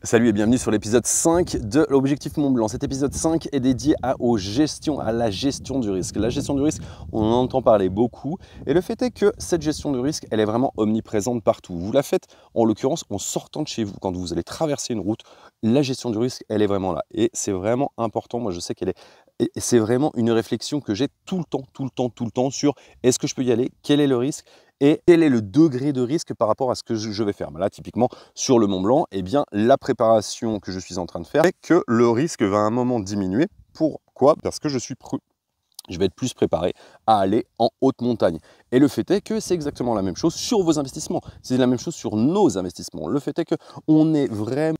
Salut et bienvenue sur l'épisode 5 de l'Objectif Mont Blanc. Cet épisode 5 est dédié à la gestion du risque. La gestion du risque, on en entend parler beaucoup et le fait est que cette gestion du risque, elle est vraiment omniprésente partout. Vous la faites en l'occurrence en sortant de chez vous. Quand vous allez traverser une route, la gestion du risque, elle est vraiment là. Et c'est vraiment important, moi je sais qu'elle est... Et c'est vraiment une réflexion que j'ai tout le temps sur est-ce que je peux y aller, quel est le risque et quel est le degré de risque par rapport à ce que je vais faire. Là, typiquement, sur le Mont Blanc, eh bien, la préparation que je suis en train de faire fait que le risque va à un moment diminuer. Pourquoi? Parce que je vais être plus préparé à aller en haute montagne. Et le fait est que c'est exactement la même chose sur vos investissements. C'est la même chose sur nos investissements. Le fait est qu'on est vraiment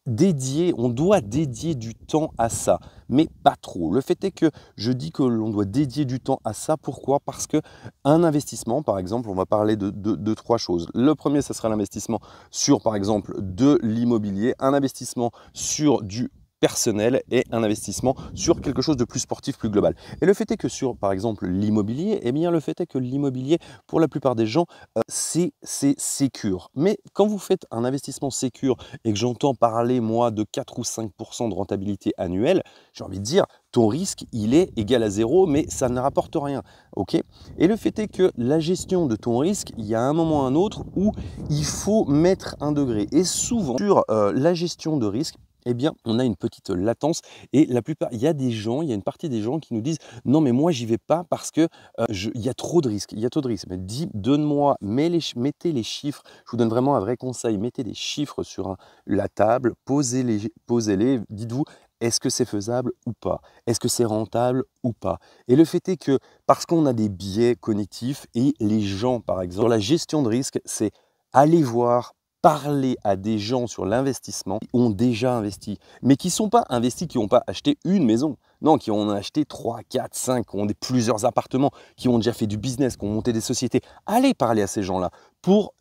dédié, on doit dédier du temps à ça, mais pas trop. Le fait est que je dis que l'on doit dédier du temps à ça. Pourquoi? Parce que un investissement, par exemple, on va parler de trois choses. Le premier, ce sera l'investissement sur, par exemple, de l'immobilier, un investissement sur du personnel et un investissement sur quelque chose de plus sportif, plus global. Et le fait est que sur, par exemple, l'immobilier, eh bien, le fait est que l'immobilier, pour la plupart des gens, c'est sécure. Mais quand vous faites un investissement sécure et que j'entends parler, moi, de 4 ou 5% de rentabilité annuelle, j'ai envie de dire, ton risque, il est égal à zéro, mais ça ne rapporte rien. Okay, et le fait est que la gestion de ton risque, il y a un moment ou un autre où il faut mettre un degré. Et souvent, sur la gestion de risque, eh bien, on a une petite latence et la plupart, il y a une partie des gens qui nous disent non, mais moi, j'y vais pas parce que il y a trop de risques. Il y a trop de risques. Mais donne-moi, mettez les chiffres. Je vous donne vraiment un vrai conseil. Mettez des chiffres sur la table, posez-les, dites-vous. Est-ce que c'est faisable ou pas? Est-ce que c'est rentable ou pas? Et le fait est que parce qu'on a des biais cognitifs et les gens, par exemple, sur la gestion de risque, c'est aller voir, parler à des gens sur l'investissement qui ont déjà investi, mais qui ne sont pas investis, qui n'ont pas acheté une maison. Non, qui ont acheté 3, 4, 5, qui ont plusieurs appartements, qui ont déjà fait du business, qui ont monté des sociétés. Allez parler à ces gens-là pour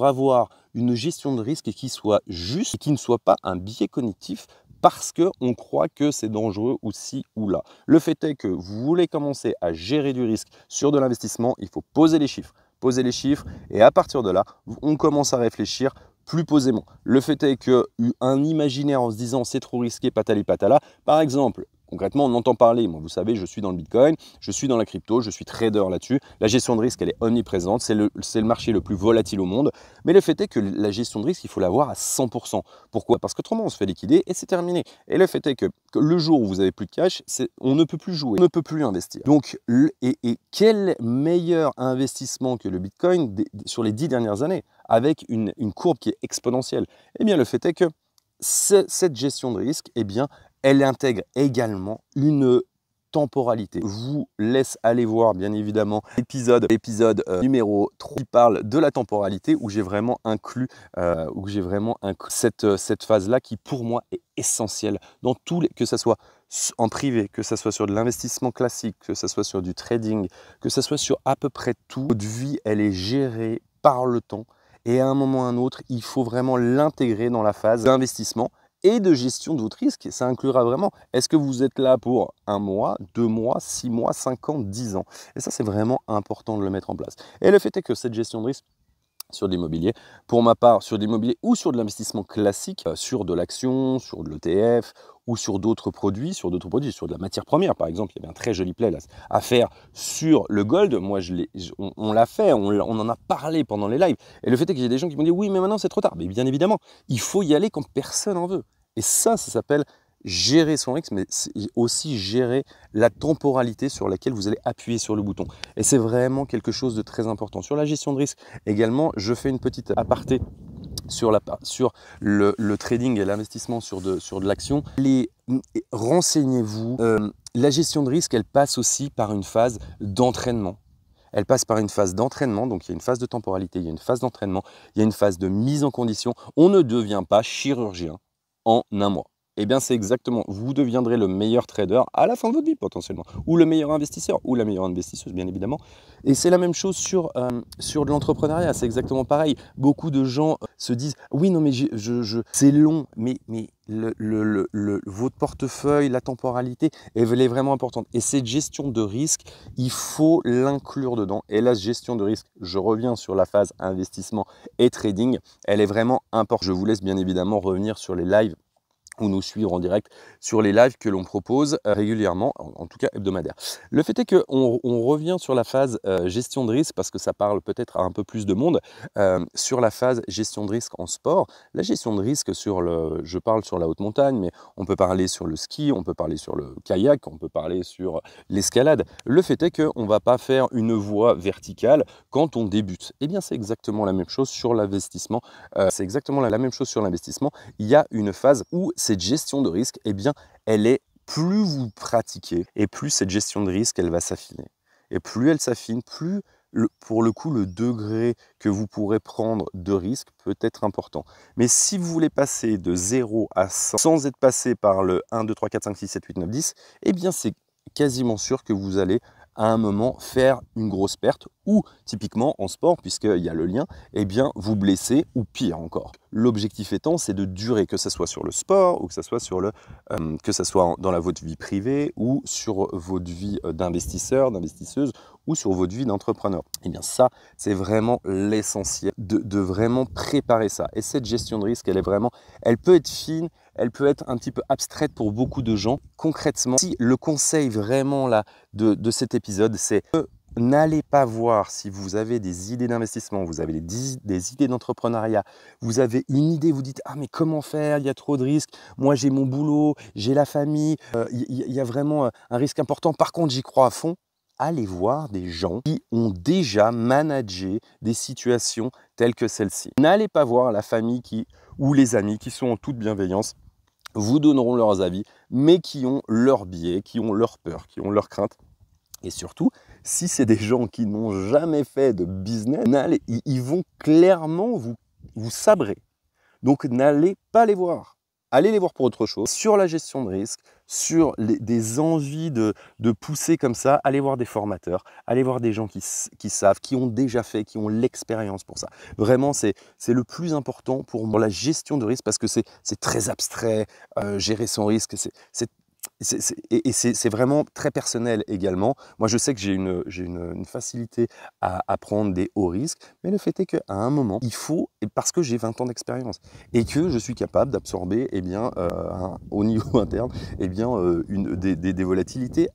avoir une gestion de risque qui soit juste et qui ne soit pas un biais cognitif parce qu'on croit que c'est dangereux ou ci ou là. Le fait est que vous voulez commencer à gérer du risque sur de l'investissement, il faut poser les chiffres. Poser les chiffres et à partir de là, on commence à réfléchir plus posément. Le fait est qu'un imaginaire en se disant c'est trop risqué, patali patala, par exemple, concrètement, on entend parler, moi vous savez, je suis dans le Bitcoin, je suis dans la crypto, je suis trader là-dessus. La gestion de risque, elle est omniprésente, c'est le marché le plus volatile au monde. Mais le fait est que la gestion de risque, il faut l'avoir à 100%. Pourquoi? Parce qu'autrement, on se fait liquider et c'est terminé. Et le fait est que le jour où vous n'avez plus de cash, on ne peut plus jouer, on ne peut plus investir. Donc, quel meilleur investissement que le Bitcoin sur les 10 dernières années, avec une courbe qui est exponentielle? Eh bien, le fait est que cette gestion de risque, eh bien, elle intègre également une temporalité. Je vous laisse aller voir bien évidemment l'épisode numéro 3 qui parle de la temporalité où j'ai vraiment inclus, cette phase-là qui pour moi est essentielle dans que ce soit en privé, que ce soit sur de l'investissement classique, que ce soit sur du trading, que ce soit sur à peu près tout. Votre vie, elle est gérée par le temps et à un moment ou à un autre, il faut vraiment l'intégrer dans la phase d'investissement et de gestion de votre risque. Ça inclura vraiment, est-ce que vous êtes là pour 1 mois, 2 mois, 6 mois, 5 ans, 10 ans? Et ça, c'est vraiment important de le mettre en place. Et le fait est que cette gestion de risque, sur de l'immobilier, pour ma part, sur de l'immobilier ou sur de l'investissement classique, sur de l'action, sur de l'ETF ou sur d'autres produits, sur de la matière première, par exemple, il y avait un très joli play là, à faire sur le gold. Moi, on l'a fait, on en a parlé pendant les lives. Et le fait est qu'il y a des gens qui m'ont dit oui, mais maintenant c'est trop tard. Mais bien évidemment, il faut y aller quand personne n'en veut. Et ça s'appelle gérer son risque, mais aussi gérer la temporalité sur laquelle vous allez appuyer sur le bouton. Et c'est vraiment quelque chose de très important. Sur la gestion de risque également, je fais une petite aparté sur le trading et l'investissement sur de l'action. Renseignez-vous. La gestion de risque, elle passe aussi par une phase d'entraînement. Elle passe par une phase d'entraînement, donc il y a une phase de temporalité, il y a une phase d'entraînement, il y a une phase de mise en condition. On ne devient pas chirurgien en un mois. eh bien c'est exactement, vous deviendrez le meilleur trader à la fin de votre vie potentiellement, ou le meilleur investisseur, ou la meilleure investisseuse bien évidemment. Et c'est la même chose sur de l'entrepreneuriat, c'est exactement pareil. Beaucoup de gens se disent « oui, non mais c'est long », mais votre portefeuille, la temporalité, elle est vraiment importante. Et cette gestion de risque, il faut l'inclure dedans. Et la gestion de risque, je reviens sur la phase investissement et trading, elle est vraiment importante. Je vous laisse bien évidemment revenir sur les lives ou nous suivre en direct sur les lives que l'on propose régulièrement, en tout cas hebdomadaire. Le fait est qu'on revient sur la phase gestion de risque, parce que ça parle peut-être à un peu plus de monde, sur la phase gestion de risque en sport. La gestion de risque, je parle sur la haute montagne, mais on peut parler sur le ski, on peut parler sur le kayak, on peut parler sur l'escalade. Le fait est qu'on ne va pas faire une voie verticale quand on débute. Eh bien, c'est exactement la même chose sur l'investissement. C'est exactement la même chose sur l'investissement. Il y a une phase où cette gestion de risque, eh bien, elle est, plus vous pratiquez et plus cette gestion de risque, elle va s'affiner. Et plus elle s'affine, plus pour le coup, le degré que vous pourrez prendre de risque peut être important. Mais si vous voulez passer de 0 à 100 sans être passé par le 1, 2, 3, 4, 5, 6, 7, 8, 9, 10, eh bien, c'est quasiment sûr que vous allez à un moment faire une grosse perte, ou typiquement en sport, puisqu'il y a le lien, eh bien vous blessez, ou pire encore. L'objectif étant, c'est de durer, que ce soit sur le sport, ou que ce soit que ce soit dans votre vie privée, ou sur votre vie d'investisseur, d'investisseuse, ou sur votre vie d'entrepreneur. Eh bien ça, c'est vraiment l'essentiel de vraiment préparer ça. Et cette gestion de risque, elle peut être fine, elle peut être un petit peu abstraite pour beaucoup de gens. Concrètement, si le conseil vraiment là de cet épisode, c'est n'allez pas voir si vous avez des idées d'investissement, vous avez des idées d'entrepreneuriat, vous avez une idée, vous dites « Ah mais comment faire, il y a trop de risques, moi j'ai mon boulot, j'ai la famille, il y a vraiment un risque important, par contre j'y crois à fond ». Allez voir des gens qui ont déjà managé des situations telles que celle-ci. N'allez pas voir la famille ou les amis qui sont en toute bienveillance, vous donneront leurs avis, mais qui ont leurs biais, qui ont leurs peurs, qui ont leurs craintes. Et surtout, si c'est des gens qui n'ont jamais fait de business, ils vont clairement vous sabrer. Donc n'allez pas les voir. Allez les voir pour autre chose. Sur la gestion de risque, sur des envies de pousser comme ça, allez voir des formateurs, allez voir des gens qui savent, qui ont déjà fait, qui ont l'expérience pour ça. Vraiment, c'est le plus important pour la gestion de risque, parce que c'est très abstrait, gérer son risque, c'est vraiment très personnel également. Moi, je sais que j'ai une facilité à prendre des hauts risques, mais le fait est qu'à un moment, il faut, parce que j'ai 20 ans d'expérience et que je suis capable d'absorber au niveau interne des volatilités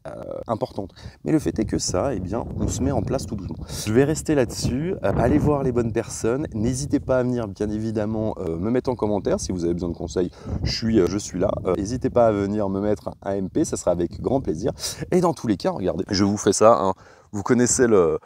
importantes. Mais le fait est que ça, on se met en place tout doucement. Je vais rester là-dessus. Allez voir les bonnes personnes. N'hésitez pas à venir, bien évidemment, me mettre en commentaire si vous avez besoin de conseils. Je suis là. N'hésitez pas à venir me mettre un MP, ça sera avec grand plaisir. Et dans tous les cas, regardez, je vous fais ça, hein. Vous connaissez la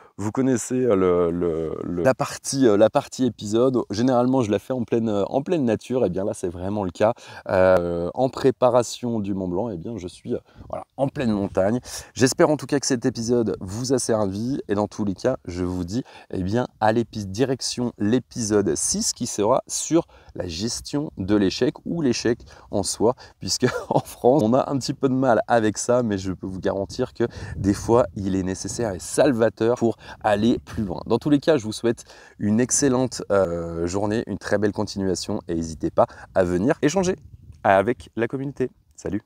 partie épisode. Généralement, je la fais en pleine nature. Et bien là, c'est vraiment le cas. En préparation du Mont Blanc, et bien je suis voilà, en pleine montagne. J'espère en tout cas que cet épisode vous a servi. Et dans tous les cas, je vous dis, eh bien, direction l'épisode 6 qui sera sur la gestion de l'échec, ou l'échec en soi, puisque en France, on a un petit peu de mal avec ça, mais je peux vous garantir que des fois, il est nécessaire et salvateur pour aller plus loin. Dans tous les cas, je vous souhaite une excellente journée, une très belle continuation, et n'hésitez pas à venir échanger avec la communauté. Salut!